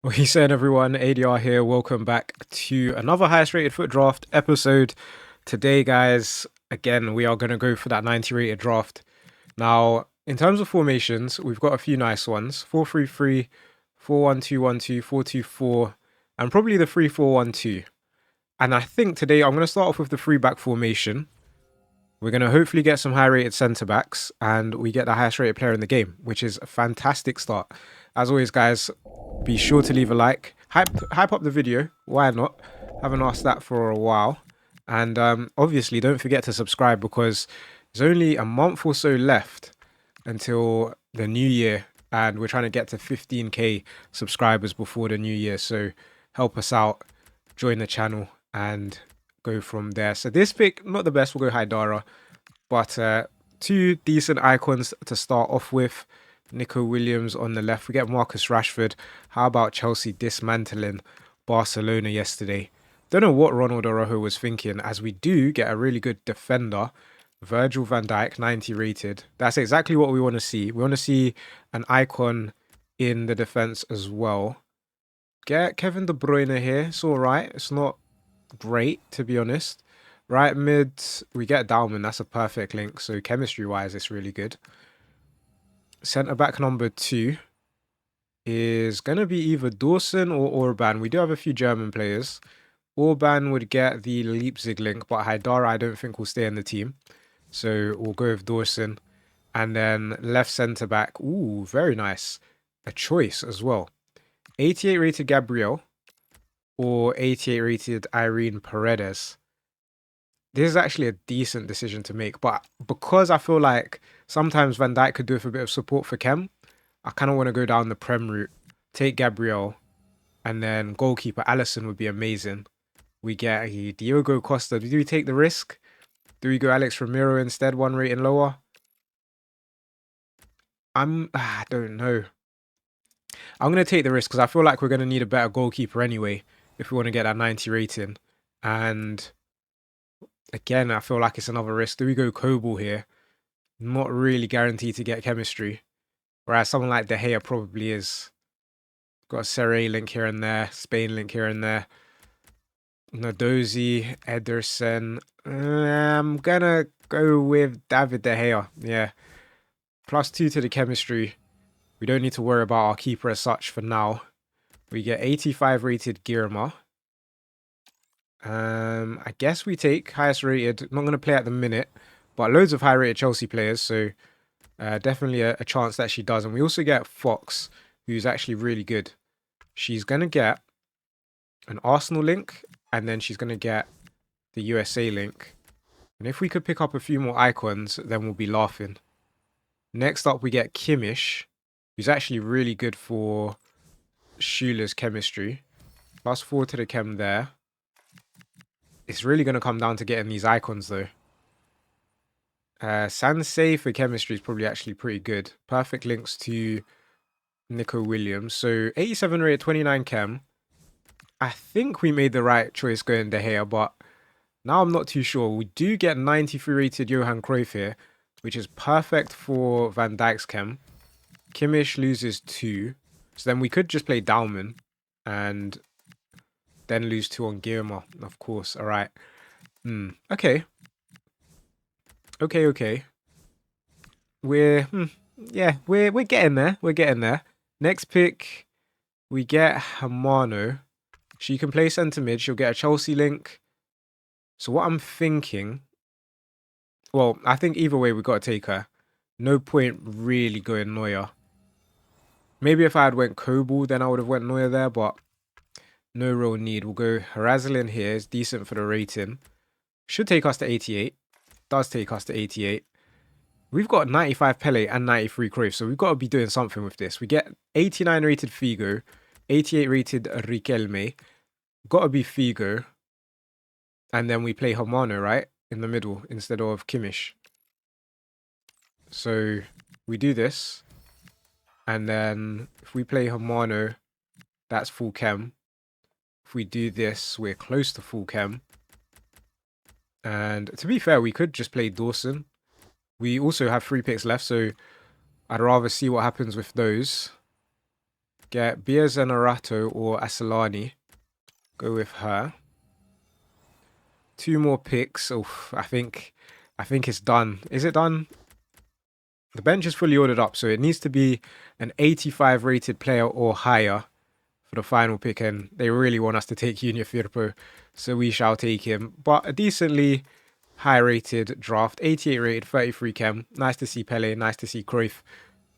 What are you saying, everyone? ADR here. Welcome back to another highest rated foot draft episode. Today, guys, again, we are going to go for that 90 rated draft. Now, in terms of formations, we've got a few nice ones: 4-3-3, 4-1-2-1-2, 4-2-4, and probably the 3-4-1-2. And I think today I'm going to start off with the three back formation. We're going to hopefully get some high rated centre backs, and we get the highest rated player in the game, which is a fantastic start. As always, guys, be sure to leave a like, hype up the video. Why not? Haven't asked that for a while. And obviously, don't forget to subscribe, because there's only a month or so left until the new year, and we're trying to get to 15k subscribers before the new year. So help us out, join the channel, and go from there. So this pick, not the best. We'll go Haidara, but two decent icons to start off with. Nico Williams on the left. We get Marcus Rashford. How about Chelsea dismantling Barcelona yesterday? Don't know what Ronald Araujo was thinking, as we do get a really good defender. Virgil van Dijk, 90 rated. That's exactly what we want to see. We want to see an icon in the defense as well. Get Kevin De Bruyne here. It's all right. It's not great, to be honest. Right mid, we get Dalman. That's a perfect link. So chemistry-wise, it's really good. Centre back number 2 is going to be either Dawson or Orban. We do have a few German players. Orban would get the Leipzig link, but Haidara I don't think will stay in the team. So we'll go with Dawson. And then left centre back. Ooh, very nice. A choice as well. 88 rated Gabriel or 88 rated Irene Paredes. This is actually a decent decision to make, but because I feel like sometimes Van Dijk could do with a bit of support for Kem, I kind of want to go down the Prem route, take Gabriel, and then goalkeeper Alisson would be amazing. We get a Diogo Costa. Do we take the risk? Do we go Alex Ramiro instead, one rating lower? I don't know. I'm going to take the risk because I feel like we're going to need a better goalkeeper anyway if we want to get that 90 rating. And again, I feel like it's another risk. Do we go Kobel here? Not really guaranteed to get chemistry. Whereas someone like De Gea probably is. Got a Serre link here and there. Spain link here and there. Nadozi, Ederson. I'm going to go with David De Gea. Yeah. +2 to the chemistry. We don't need to worry about our keeper as such for now. We get 85 rated Girma. I guess we take highest rated. Not going to play at the minute, but loads of high rated Chelsea players. So definitely a chance that she does. And we also get Fox, who's actually really good. She's going to get an Arsenal link, and then she's going to get the USA link. And if we could pick up a few more icons, then we'll be laughing. Next up, we get Kimmich, who's actually really good for Schuler's chemistry. +4 to the chem there. It's really going to come down to getting these icons, though. Sansei for chemistry is probably actually pretty good. Perfect links to Nico Williams. So 87 rated, 29 chem. I think we made the right choice going De Gea, but now I'm not too sure. We do get 93 rated Johan Cruyff here, which is perfect for Van Dijk's chem. Kimmich loses 2. So then we could just play Dalman and then lose 2 on Girma, of course. All right. Okay. Okay. We're getting there. We're getting there. Next pick, we get Hamano. She can play centre mid. She'll get a Chelsea link. So what I'm thinking, well, I think either way we got to take her. No point really going Neuer. Maybe if I had went Kobel, then I would have went Neuer there, but no real need. We'll go Harazlin here. It's decent for the rating. Should take us to 88. Does take us to 88. We've got 95 Pele and 93 Cruyff, so we've got to be doing something with this. We get 89 rated Figo, 88 rated Riquelme. Got to be Figo. And then we play Hamano, right? In the middle instead of Kimmich. So we do this. And then if we play Hamano, that's full chem. If we do this, we're close to full chem. And to be fair, we could just play Dawson. We also have 3 picks left, so I'd rather see what happens with those. Get Biazzenerato or Asolani. Go with her. 2 more picks. Oh, I think it's done. Is it done? The bench is fully ordered up, so it needs to be an 85 rated player or higher for the final pick, and they really want us to take Junior Firpo, so we shall take him. But a decently high rated draft, 88 rated, 33 chem. Nice to see Pele, nice to see Cruyff.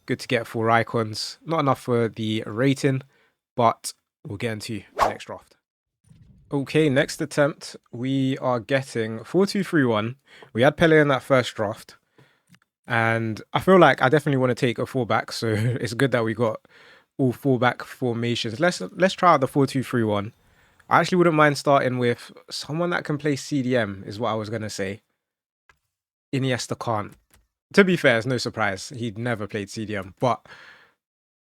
Good to get 4 icons. Not enough for the rating, but we'll get into the next draft. Okay, next attempt, we are getting 4-2-3-1. We had Pele in that first draft, and I feel like I definitely want to take a fullback, so it's good that we got all fullback formations. Let's try out the 4-2-3-1. I actually wouldn't mind starting with someone that can play CDM, is what I was going to say. Iniesta can't. To be fair, it's no surprise. He'd never played CDM, but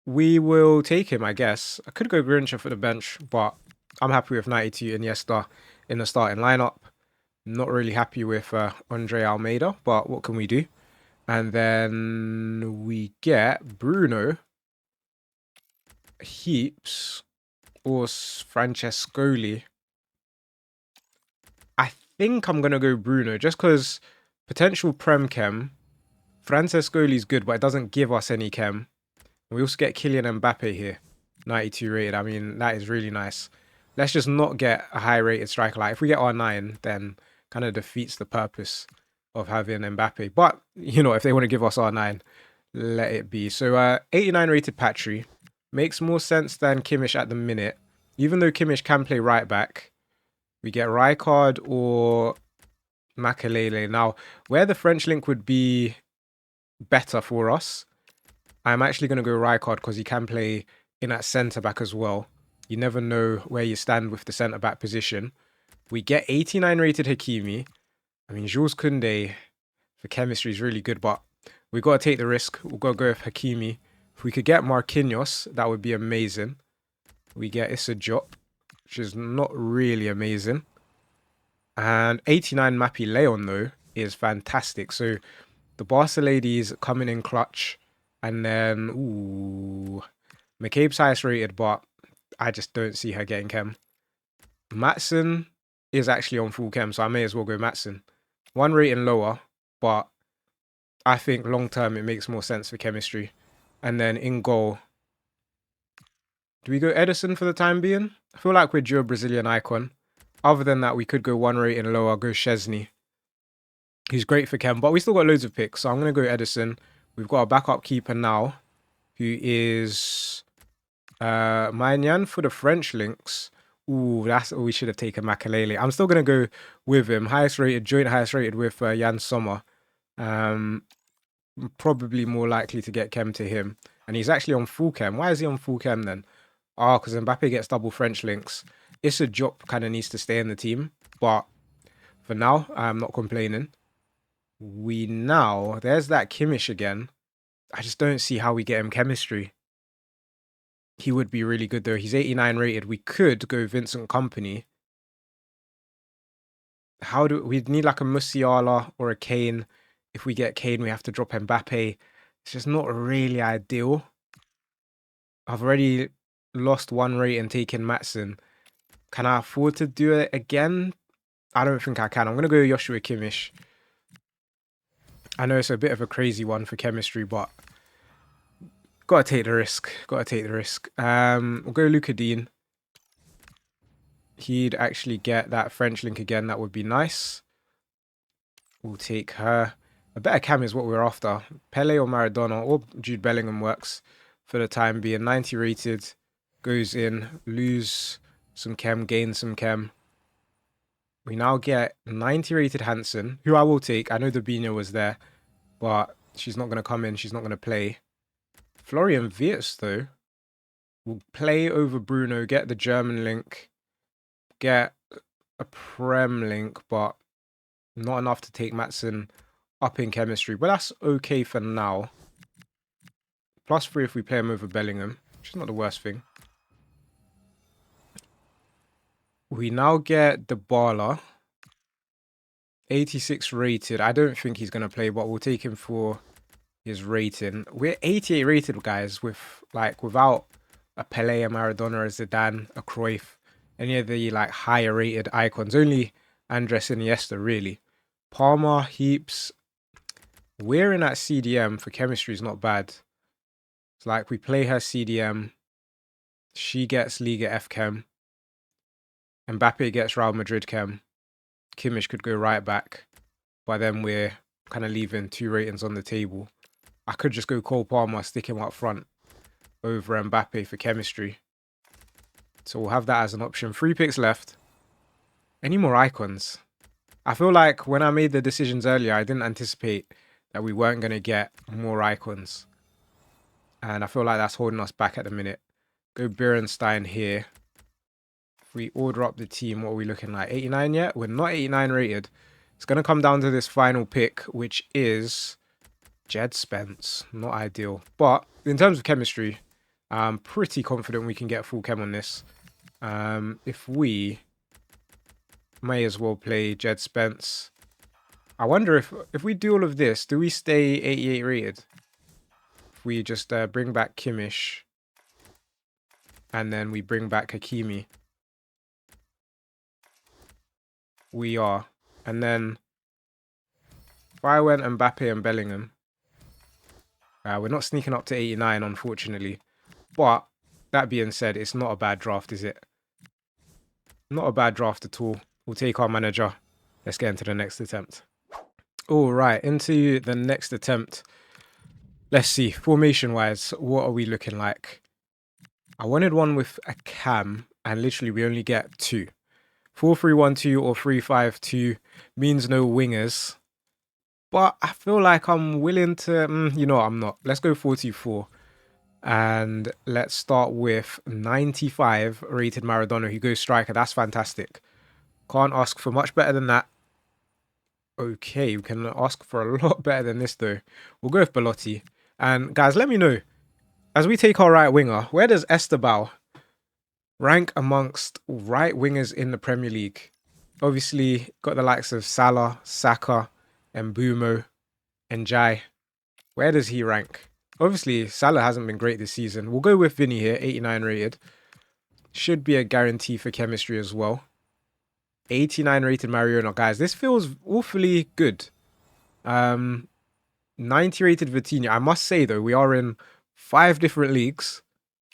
we will take him, I guess. I could go Grincha for the bench, but I'm happy with 92 Iniesta in the starting lineup. Not really happy with Andre Almeida, but what can we do? And then we get Bruno, Heaps, or Francescoli. I think I'm going to go Bruno just because potential Prem Chem. Francescoli's good, but it doesn't give us any Chem. We also get Kylian Mbappe here, 92 rated. I mean, that is really nice. Let's just not get a high rated striker. Like if we get R9, then kind of defeats the purpose of having Mbappe. But, you know, if they want to give us R9, let it be. So 89 rated Patry makes more sense than Kimmich at the minute. Even though Kimmich can play right back, we get Rijkaard or Makelele. Now, where the French link would be better for us, I'm actually going to go Rijkaard because he can play in at centre-back as well. You never know where you stand with the centre-back position. We get 89 rated Hakimi. I mean, Jules Koundé for chemistry is really good, but we've got to take the risk. We've got to go with Hakimi. If we could get Marquinhos, that would be amazing. We get Issa Diop, which is not really amazing. And 89 Mappy Leon, though, is fantastic. So the Barca ladies coming in clutch. And then, ooh, McCabe's highest rated, but I just don't see her getting chem. Matson is actually on full chem, so I may as well go Matson. 1 rating lower, but I think long term it makes more sense for chemistry. And then in goal, do we go Edison for the time being? I feel like we're due a Brazilian icon. Other than that, we could go 1 rating lower, go Szczesny. He's great for chem, but we still got loads of picks, so I'm going to go Edison. We've got a backup keeper now, who is Magnan for the French links. Ooh, we should have taken Makelele. I'm still going to go with him. Highest rated, joint highest rated with Jan Sommer. Probably more likely to get chem to him. And he's actually on full chem. Why is he on full chem then? Oh, because Mbappe gets double French links. Issa Diop kind of needs to stay in the team. But for now, I'm not complaining. There's that Kimmich again. I just don't see how we get him chemistry. He would be really good though. He's 89 rated. We could go Vincent Kompany. We'd need like a Musiala or a Kane. If we get Kane, we have to drop Mbappe. It's just not really ideal. I've already lost 1 rate and taken Matson. Can I afford to do it again? I don't think I can. I'm going to go Joshua Kimmich. I know it's a bit of a crazy one for chemistry, but gotta take the risk. We'll go Luca Dean. He'd actually get that French link again. That would be nice. We'll take her. A better cam is what we're after. Pele or Maradona or Jude Bellingham works for the time being. 90 rated. Goes in. Lose some chem. Gain some chem. We now get 90 rated Hansen, who I will take. I know the Bino was there, but she's not going to come in. She's not going to play. Florian Wirtz, though, will play over Bruno, get the German link, get a Prem link, but not enough to take Matson up in chemistry. But that's okay for now. +3 if we play him over Bellingham, which is not the worst thing. We now get Dybala, 86 rated. I don't think he's going to play, but we'll take him for his rating. We're 88 rated, guys, with without a Pele, a Maradona, a Zidane, a Cruyff, any of the like higher rated icons. Only Andres Iniesta really. Palmer, Heaps. We're in at CDM for chemistry is not bad. It's like we play her CDM. She gets Liga F Chem. Mbappe gets Real Madrid Chem. Kimmich could go right back. But then we're kind of leaving 2 ratings on the table. I could just go Cole Palmer, stick him up front over Mbappe for chemistry. So we'll have that as an option. 3 picks left. Any more icons? I feel like when I made the decisions earlier, I didn't anticipate that we weren't going to get more icons. And I feel like that's holding us back at the minute. Go Berenstein here. If we order up the team, what are we looking like? 89 yet? We're not 89 rated. It's going to come down to this final pick, which is Jed Spence. Not ideal. But in terms of chemistry, I'm pretty confident we can get full chem on this. If we may as well play Jed Spence. I wonder if we do all of this, do we stay 88 rated? If we just bring back Kimmich and then we bring back Hakimi. We are. And then if I went Mbappe and Bellingham, we're not sneaking up to 89, unfortunately. But that being said, it's not a bad draft, is it? Not a bad draft at all. We'll take our manager. Let's get into the next attempt. All right, into the next attempt. Let's see, formation-wise, what are we looking like? I wanted one with a cam, and literally we only get 2. 4-3-1-2 or 3-5-2 means no wingers. But I feel like I'm willing to... you know what, I'm not. Let's go 4-2-4. And let's start with 95 rated Maradona, who goes striker. That's fantastic. Can't ask for much better than that. Okay, we can ask for a lot better than this, though. We'll go with Belotti. And guys, let me know, as we take our right winger, where does Esteban rank amongst right wingers in the Premier League? Obviously, got the likes of Salah, Saka, Mbumo, and Jai. Where does he rank? Obviously, Salah hasn't been great this season. We'll go with Vinny here, 89 rated. Should be a guarantee for chemistry as well. 89 rated Mariona. Guys, this feels awfully good. 90 rated Vitinha. I must say, though, we are in 5 different leagues.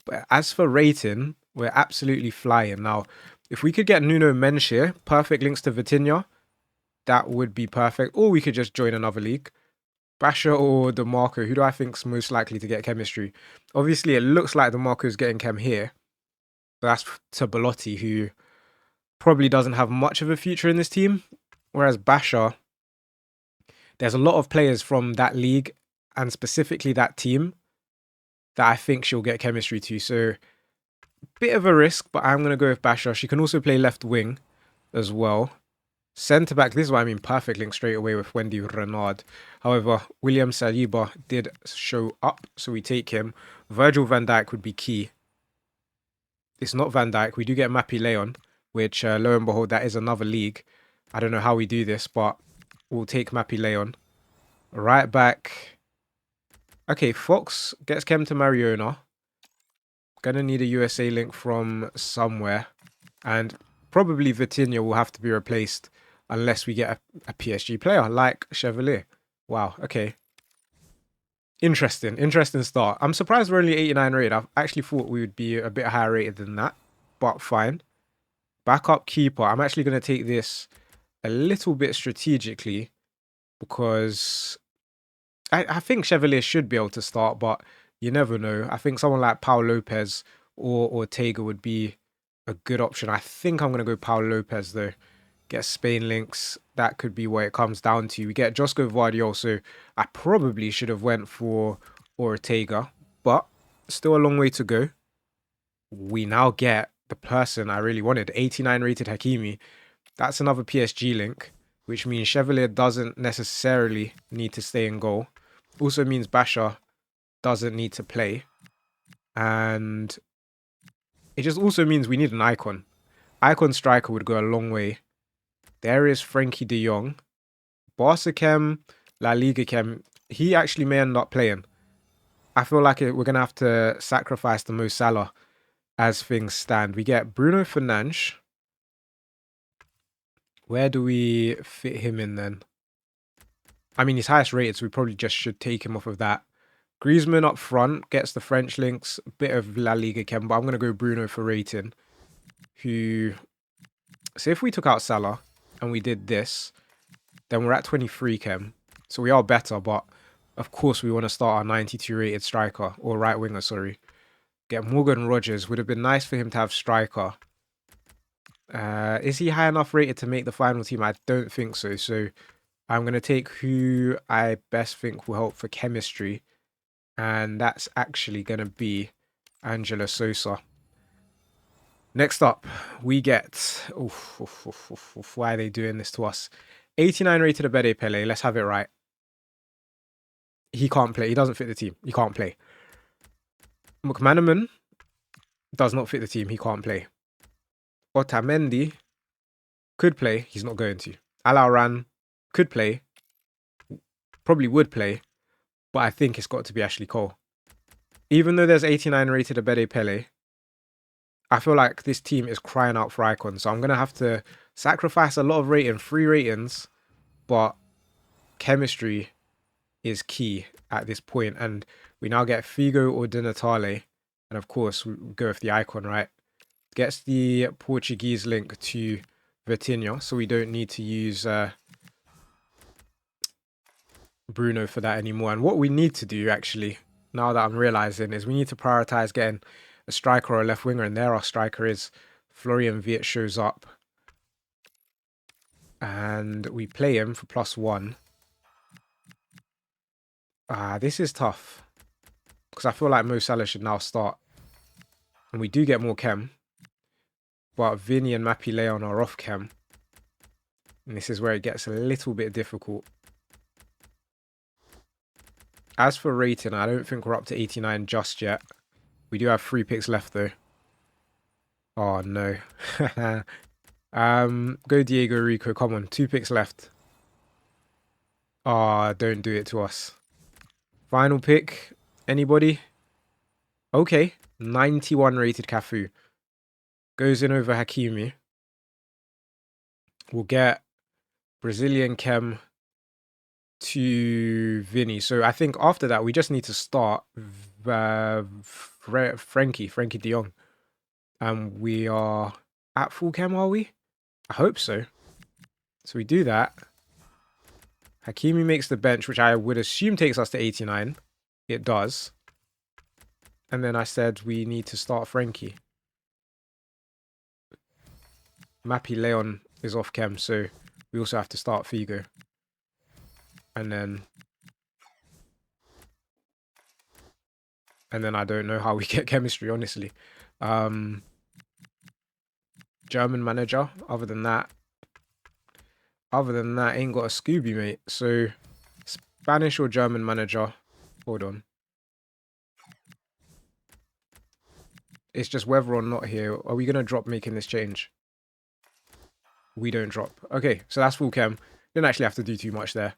But as for rating, we're absolutely flying. Now, if we could get Nuno Mendes here, perfect links to Vitinha, that would be perfect. Or we could just join another league. Basher or DeMarco, who do I think is most likely to get chemistry? Obviously, it looks like DeMarco is getting chem here. But that's to Belotti, who probably doesn't have much of a future in this team. Whereas Basher, there's a lot of players from that league and specifically that team that I think she'll get chemistry to. So, bit of a risk, but I'm going to go with Basher. She can also play left wing as well. Centre back, this is what I mean, perfect link straight away with Wendy Renard. However, William Saliba did show up, so we take him. Virgil van Dijk would be key. It's not Van Dijk. We do get Mappy Leon, which lo and behold, that is another league. I don't know how we do this, but we'll take Mappy Leon. Right back. Okay, Fox gets chem to Mariona. Gonna need a USA link from somewhere. And probably Vitinha will have to be replaced unless we get a PSG player like Chevalier. Wow, okay. Interesting start. I'm surprised we're only 89 rated. I actually thought we would be a bit higher rated than that, but fine. Backup keeper. I'm actually going to take this a little bit strategically because I think Chevalier should be able to start, but you never know. I think someone like Paul Lopez or Ortega would be a good option. I think I'm going to go Paul Lopez, though. Get Spain links. That could be where it comes down to. We get Josco Vardiol, so I probably should have went for Ortega, but still a long way to go. We now get the person I really wanted, 89 rated Hakimi. That's another PSG link, which means Chevalier doesn't necessarily need to stay in goal. Also means Basher doesn't need to play. And it just also means we need an icon. Icon striker would go a long way. There is Frankie de Jong. Barca Chem, La Liga Chem. He actually may end up playing. I feel like we're going to have to sacrifice the Mo Salah as things stand. We get Bruno Fernandes. Where do we fit him in then? I mean, he's highest rated, so we probably just should take him off of that. Griezmann up front gets the French links, a bit of La Liga chem, but I'm going to go Bruno for rating. Who, so if we took out Salah and we did this, then we're at 23 chem. So we are better, but of course we want to start our 92 rated striker, or right winger, sorry. Get Morgan Rogers. Would have been nice for him to have striker. Is he high enough rated to make the final team? I don't think so. So I'm going to take who I best think will help for chemistry. And that's actually going to be Angela Sosa. Next up, we get... why are they doing this to us? 89 rated Abede Pele. Let's have it right. He can't play. He doesn't fit the team. He can't play. McManaman does not fit the team. He can't play. Otamendi could play. He's not going to. Alaran could play. Probably would play. But I think it's got to be Ashley Cole. Even though there's 89 rated Abede Pele, I feel like this team is crying out for icons. So I'm going to have to sacrifice a lot of rating, 3 ratings. But chemistry is key at this point. And we now get Figo or Di Natale. And of course, we go with the icon, right? Gets the Portuguese link to Vitinho. So we don't need to use Bruno for that anymore. And what we need to do, actually, now that I'm realizing, is we need to prioritize getting a striker or a left winger. And there our striker is. Florian Wirtz shows up. And we play him for +1. This is tough. Because I feel like Mo Salah should now start. And we do get more chem. But Vinny and Mappy Leon are off chem. And this is where it gets a little bit difficult. As for rating, I don't think we're up to 89 just yet. We do have 3 picks left though. Oh no. Go Diego Rico. Come on, 2 picks left. Ah, don't do it to us. Final pick. Anybody? Okay. 91 rated Cafu. Goes in over Hakimi. We'll get Brazilian Chem to Vinny. So I think after that, we just need to start Frankie de Jong. And we are at full chem, are we? I hope so. So we do that. Hakimi makes the bench, which I would assume takes us to 89. It does. And then I said we need to start Frankie. Mappy Leon is off chem, so we also have to start Figo. And then I don't know how we get chemistry, honestly. German manager. Other than that, ain't got a Scooby, mate. So Spanish or German manager. Hold on. It's just whether or not here. Are we going to drop making this change? We don't drop. Okay, so that's full chem. Didn't actually have to do too much there.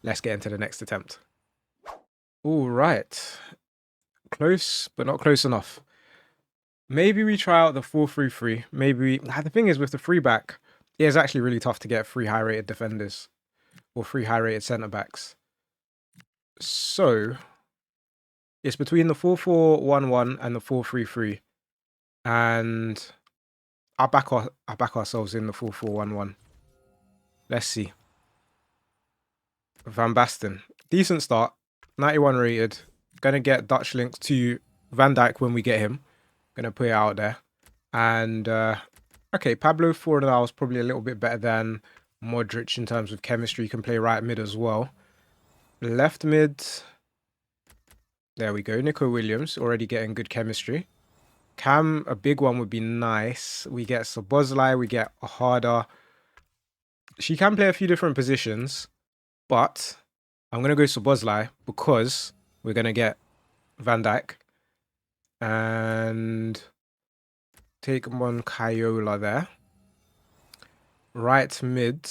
Let's get into the next attempt. All right. Close, but not close enough. Maybe we try out the 4-3-3. Maybe the thing is with the 3-back, it is actually really tough to get 3 high-rated defenders or 3 high-rated centre-backs. So it's between the 4-4-1-1 and the 4-3-3, and I'll back ourselves in the 4-4-1-1. Let's see. Van Basten, decent start, 91 rated. Gonna get Dutch links to Van Dijk when we get him. Gonna put it out there. And okay, Pablo Fornal is probably a little bit better than Modric in terms of chemistry. He can play right mid as well. Left mid, there we go. Nico Williams already getting good chemistry. Cam, a big one would be nice. We get Szoboszlai, we get Ahada. She can play a few different positions, but I'm gonna go Szoboszlai because we're gonna get Van Dijk. And take Moncayola there. Right mid.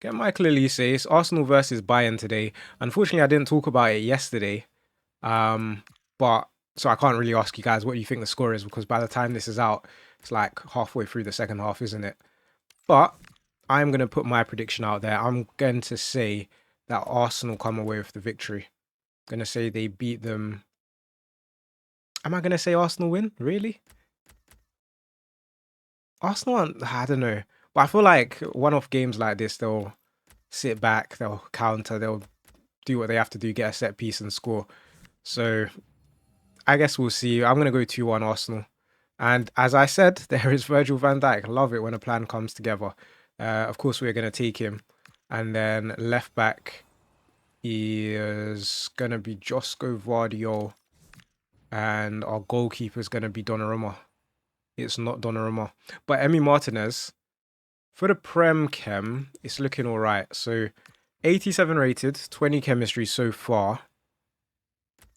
Get Michael Elise. It's Arsenal versus Bayern today. Unfortunately, I didn't talk about it yesterday. But So I can't really ask you guys what you think the score is, because by the time this is out, it's like halfway through the second half, isn't it? But I'm going to put my prediction out there. I'm going to say that Arsenal come away with the victory. I'm going to say they beat them. Am I going to say Arsenal win? Really? Arsenal, I don't know. But I feel like one-off games like this, they'll sit back, they'll counter, they'll do what they have to do, get a set piece and score. So I guess we'll see. I'm going to go 2-1 Arsenal. And as I said, there is Virgil van Dijk. Love it when a plan comes together. Of course, we're going to take him. And then left back is going to be Josko Vardiol. And our goalkeeper is going to be Donnarumma. It's not Donnarumma. But Emi Martinez, for the Prem Chem, it's looking all right. So 87 rated, 20 chemistry so far.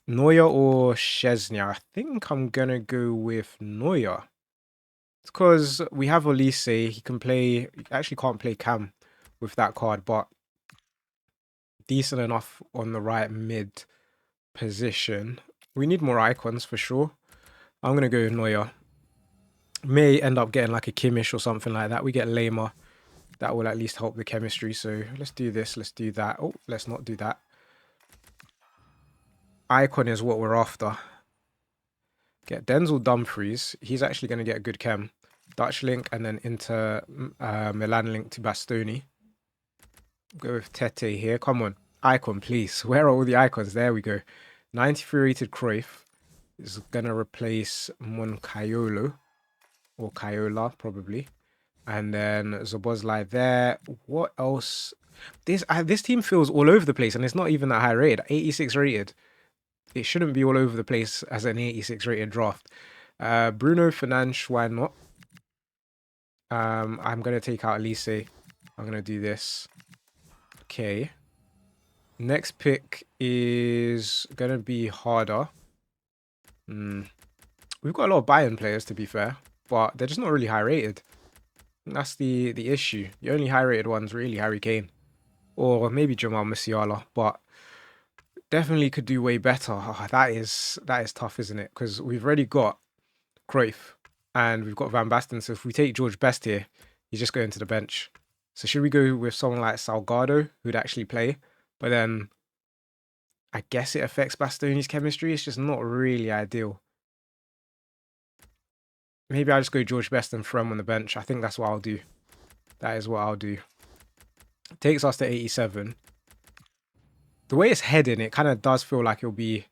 Neuer or Szczesny? I think I'm going to go with Neuer. It's because we have Olise. He can play... He actually can't play Cam with that card, but decent enough on the right mid position. We need more icons for sure. I'm going to go Neuer. May end up getting like a Kimmich or something like that. We get Lema. That will at least help the chemistry. So let's do this. Let's do that. Oh, let's not do that. Icon is what we're after. Get Denzel Dumfries. He's actually going to get a good chem. Dutch link and then Inter Milan link to Bastoni. Go with Tete here. Come on. Icon, please. Where are all the icons? There we go. 93 rated Cruyff is going to replace Moncaiolo. Or Kaiola, probably. And then Zabozlai there. What else? This team feels all over the place, and it's not even that high rated. 86 rated. It shouldn't be all over the place as an 86 rated draft. Bruno Fernandes, why not? I'm going to take out Elise. I'm going to do this. Okay. Next pick is going to be harder. We've got a lot of Bayern players, to be fair, but they're just not really high rated. That's the issue. The only high rated one's really Harry Kane. Or maybe Jamal Musiala, but definitely could do way better. Oh, that is tough, isn't it? Because we've already got Cruyff and we've got Van Basten. So if we take George Best here, he's just going to the bench. So should we go with someone like Salgado, who'd actually play? But then I guess it affects Bastoni's chemistry. It's just not really ideal. Maybe I'll just go George Best and throw him on the bench. I think that's what I'll do. That is what I'll do. Takes us to 87. The way it's heading, it kind of does feel like it'll be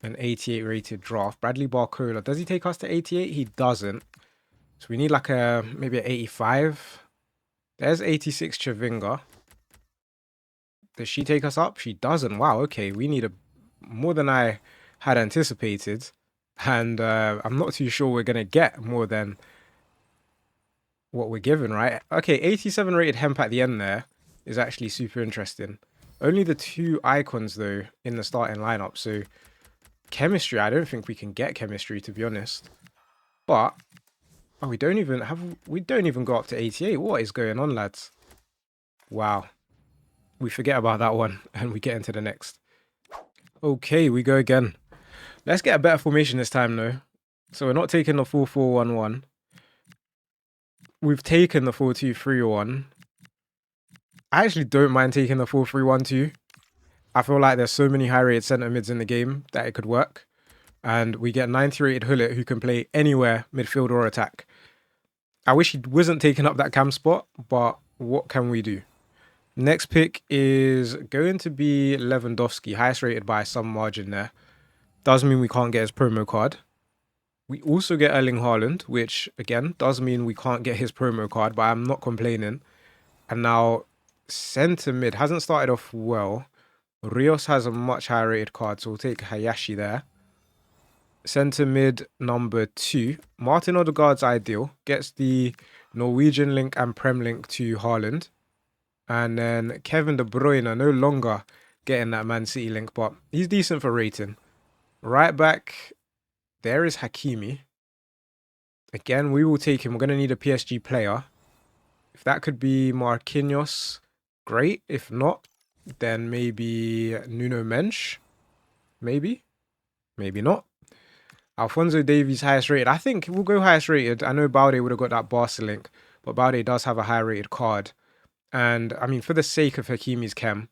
an 88 rated draft. Bradley Barcola, does he take us to 88? He doesn't. So we need like maybe an 85. There's 86 Chavinga. Does she take us up? She doesn't. Wow, okay. We need more than I had anticipated. And I'm not too sure we're going to get more than what we're given, right? Okay, 87 rated Hemp at the end there is actually super interesting. Only the 2 icons, though, in the starting lineup. So chemistry, I don't think we can get chemistry, to be honest. But oh, we don't even go up to 88. What is going on, lads? Wow. We forget about that one and we get into the next. Okay, we go again. Let's get a better formation this time, though. So we're not taking the 4-4-1-1. We've taken the 4-2-3-1. I actually don't mind taking the 4-3-1-2. I feel like there's so many high-rated centre mids in the game that it could work. And we get 90-rated Hullet who can play anywhere, midfield or attack. I wish he wasn't taking up that cam spot, but what can we do? Next pick is going to be Lewandowski, highest rated by some margin there. Does mean we can't get his promo card. We also get Erling Haaland, which, again, does mean we can't get his promo card, but I'm not complaining. And now, centre mid hasn't started off well. Rios has a much higher rated card, so we'll take Hayashi there. Centre mid number 2. Martin Odegaard's ideal. Gets the Norwegian link and Prem link to Haaland. And then Kevin De Bruyne, no longer getting that Man City link, but he's decent for rating. Right back, there is Hakimi. Again, we will take him. We're going to need a PSG player. If that could be Marquinhos, great. If not, then maybe Nuno Mensch. Maybe. Maybe not. Alphonso Davies, highest rated. I think we'll go highest rated. I know Balde would have got that Barca link, but Balde does have a high rated card. And I mean, for the sake of Hakimi's chem,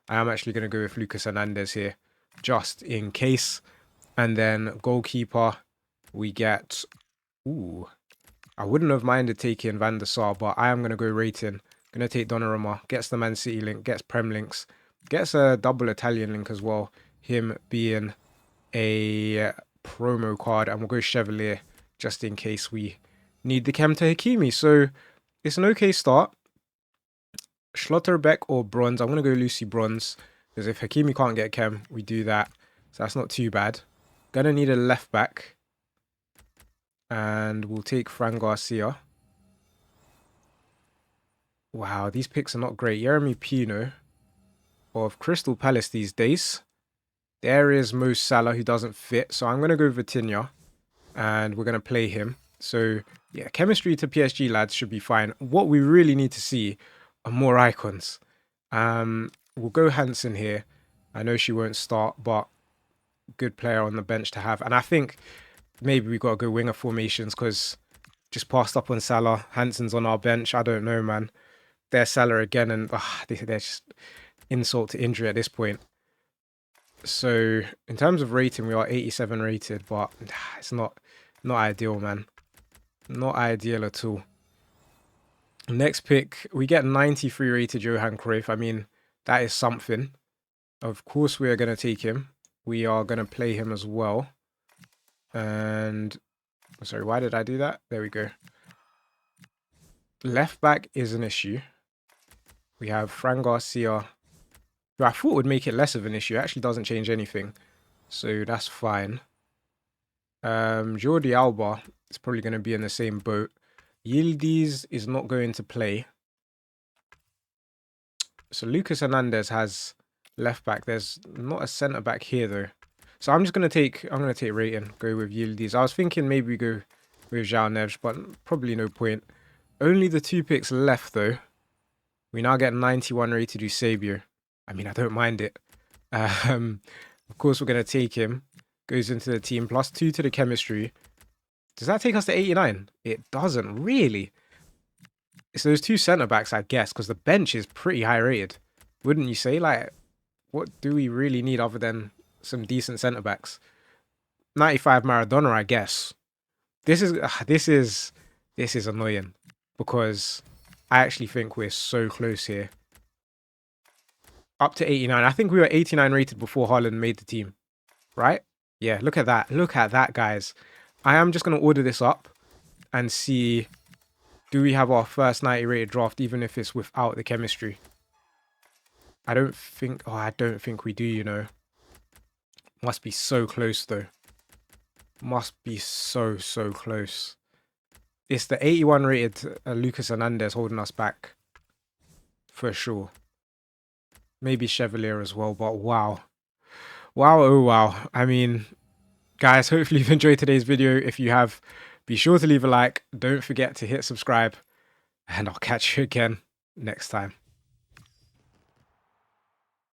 I am actually going to go with Lucas Hernandez here, just in case. And then goalkeeper, we get... Ooh, I wouldn't have minded taking Van der Sar, but I am going to go rating. Going to take Donnarumma, gets the Man City link, gets Prem links, gets a double Italian link as well, him being a promo card, and we'll go Chevalier just in case we need the chem to Hakimi. So it's an okay start. Schlotterbeck or Bronze. I'm going to go Lucy Bronze because if Hakimi can't get chem, we do that. So that's not too bad. Gonna need a left back. And we'll take Fran Garcia. Wow, these picks are not great. Jeremy Pino of Crystal Palace these days. There is Mo Salah who doesn't fit. So I'm going to go Vitinha. And we're going to play him. So yeah, chemistry to PSG lads should be fine. What we really need to see are more icons. We'll go Hansen here. I know she won't start, but good player on the bench to have. And I think maybe we got to go winger formations because just passed up on Salah. Hansen's on our bench. I don't know, man. There's Salah again, and they're just insult to injury at this point. So in terms of rating, we are 87 rated, but it's not ideal, man. Not ideal at all. Next pick, we get 93 rated Johan Cruyff. I mean, that is something. Of course, we are going to take him. We are going to play him as well. And sorry, why did I do that? There we go. Left back is an issue. We have Fran Garcia, who I thought would make it less of an issue. It actually doesn't change anything. So that's fine. Jordi Alba is probably going to be in the same boat. Yildiz is not going to play. So Lucas Hernandez has left back. There's not a centre back here though. So I'm going to take rating, go with Yildiz. I was thinking maybe we go with João Neves, but probably no point. Only the 2 picks left though. We now get 91 rated Eusebio. I mean, I don't mind it. Of course, we're going to take him. Goes into the team. +2 to the chemistry. Does that take us to 89? It doesn't, really. It's those 2 centre-backs, I guess, because the bench is pretty high rated. Wouldn't you say? Like, what do we really need other than some decent centre-backs? 95 Maradona, I guess. This is annoying because I actually think we're so close here. Up to 89. I think we were 89 rated before Haaland made the team. Right? Yeah, look at that. Look at that, guys. I am just going to order this up and see, do we have our first 90 rated draft, even if it's without the chemistry? I don't think we do, you know. Must be so close, though. Must be so close. It's the 81 rated Lucas Hernandez holding us back. For sure. Maybe Chevalier as well, but wow. Wow, oh wow. I mean, guys, hopefully you've enjoyed today's video. If you have, be sure to leave a like. Don't forget to hit subscribe. And I'll catch you again next time.